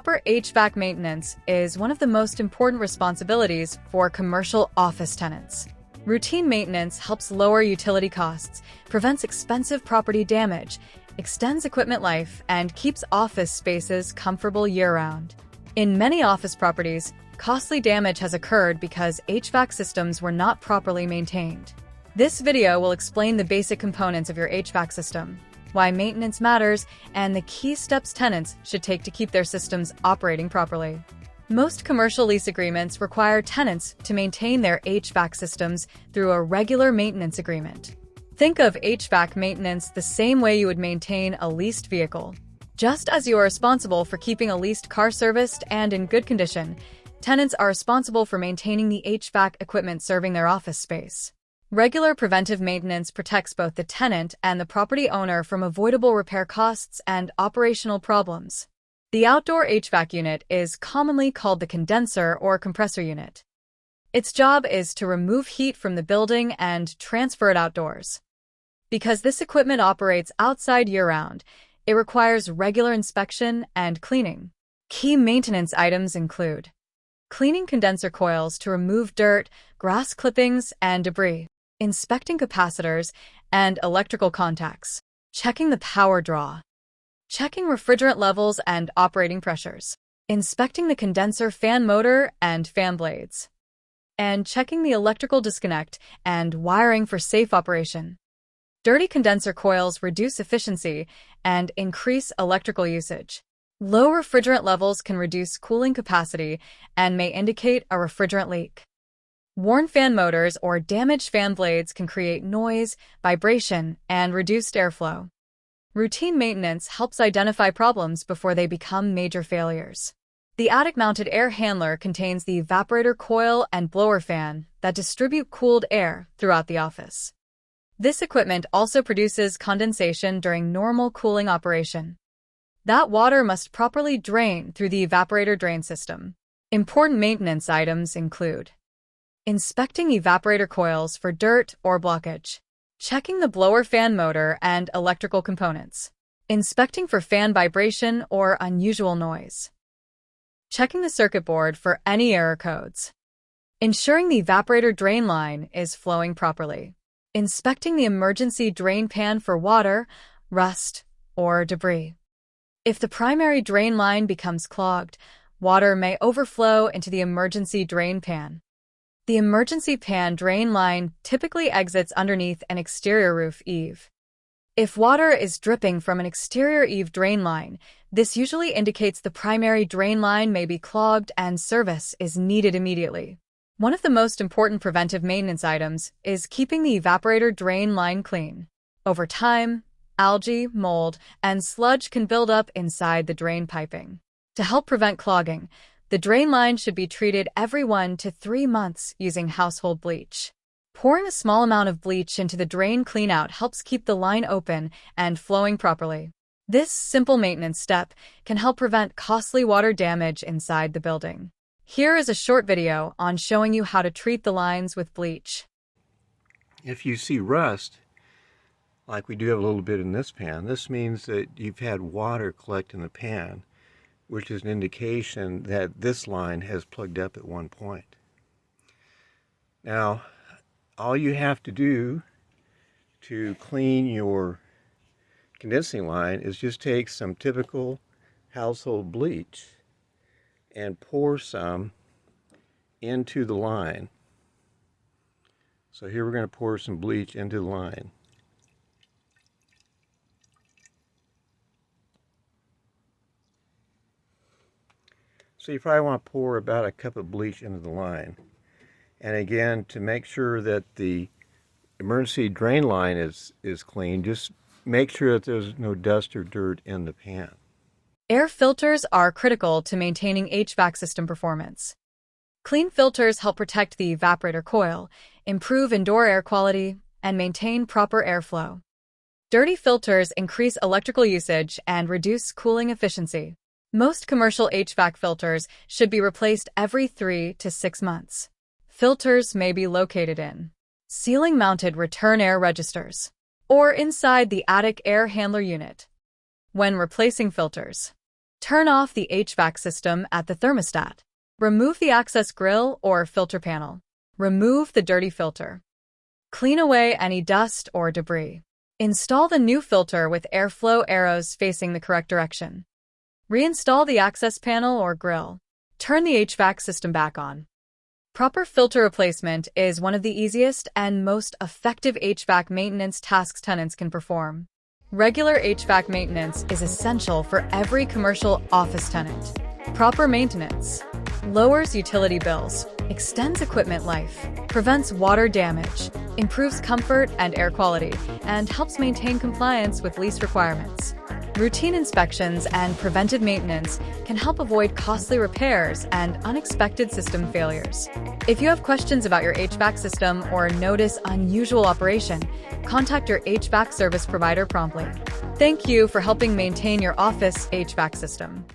Proper HVAC maintenance is one of the most important responsibilities for commercial office tenants. Routine maintenance helps lower utility costs, prevents expensive property damage, extends equipment life, and keeps office spaces comfortable year-round. In many office properties, costly damage has occurred because HVAC systems were not properly maintained. This video will explain the basic components of your HVAC system, why maintenance matters, and the key steps tenants should take to keep their systems operating properly. Most commercial lease agreements require tenants to maintain their HVAC systems through a regular maintenance agreement. Think of HVAC maintenance the same way you would maintain a leased vehicle. Just as you are responsible for keeping a leased car serviced and in good condition, tenants are responsible for maintaining the HVAC equipment serving their office space. Regular preventive maintenance protects both the tenant and the property owner from avoidable repair costs and operational problems. The outdoor HVAC unit is commonly called the condenser or compressor unit. Its job is to remove heat from the building and transfer it outdoors. Because this equipment operates outside year-round, it requires regular inspection and cleaning. Key maintenance items include cleaning condenser coils to remove dirt, grass clippings, and debris, inspecting capacitors and electrical contacts, checking the power draw, checking refrigerant levels and operating pressures, inspecting the condenser fan motor and fan blades, and checking the electrical disconnect and wiring for safe operation. Dirty condenser coils reduce efficiency and increase electrical usage. Low refrigerant levels can reduce cooling capacity and may indicate a refrigerant leak. Worn fan motors or damaged fan blades can create noise, vibration, and reduced airflow. Routine maintenance helps identify problems before they become major failures. The attic-mounted air handler contains the evaporator coil and blower fan that distribute cooled air throughout the office. This equipment also produces condensation during normal cooling operation. That water must properly drain through the evaporator drain system. Important maintenance items include inspecting evaporator coils for dirt or blockage, checking the blower fan motor and electrical components, inspecting for fan vibration or unusual noise, checking the circuit board for any error codes, ensuring the evaporator drain line is flowing properly, inspecting the emergency drain pan for water, rust, or debris. If the primary drain line becomes clogged, water may overflow into the emergency drain pan. The emergency pan drain line typically exits underneath an exterior roof eave. If water is dripping from an exterior eave drain line, this usually indicates the primary drain line may be clogged and service is needed immediately. One of the most important preventive maintenance items is keeping the evaporator drain line clean. Over time, algae, mold, and sludge can build up inside the drain piping. To help prevent clogging, the drain line should be treated every 1 to 3 months using household bleach. Pouring a small amount of bleach into the drain cleanout helps keep the line open and flowing properly. This simple maintenance step can help prevent costly water damage inside the building. Here is a short video on showing you how to treat the lines with bleach. If you see rust, like we do have a little bit in this pan, this means that you've had water collect in the pan, which is an indication that this line has plugged up at one point. Now, all you have to do to clean your condensing line is just take some typical household bleach and pour some into the line. So here we're going to pour some bleach into the line. So you probably want to pour about a cup of bleach into the line. And again, to make sure that the emergency drain line is clean, just make sure that there's no dust or dirt in the pan. Air filters are critical to maintaining HVAC system performance. Clean filters help protect the evaporator coil, improve indoor air quality, and maintain proper airflow. Dirty filters increase electrical usage and reduce cooling efficiency. Most commercial HVAC filters should be replaced every 3 to 6 months. Filters may be located in ceiling-mounted return air registers or inside the attic air handler unit. When replacing filters, Turn off the HVAC system at the thermostat. Remove the access grill or filter panel. Remove the dirty filter. Clean away any dust or debris. Install the new filter with airflow arrows facing the correct direction. Reinstall the access panel or grill. Turn the HVAC system back on. Proper filter replacement is one of the easiest and most effective HVAC maintenance tasks tenants can perform. Regular HVAC maintenance is essential for every commercial office tenant. Proper maintenance lowers utility bills, extends equipment life, prevents water damage, improves comfort and air quality, and helps maintain compliance with lease requirements. Routine inspections and preventive maintenance can help avoid costly repairs and unexpected system failures. If you have questions about your HVAC system or notice unusual operation, contact your HVAC service provider promptly. Thank you for helping maintain your office HVAC system.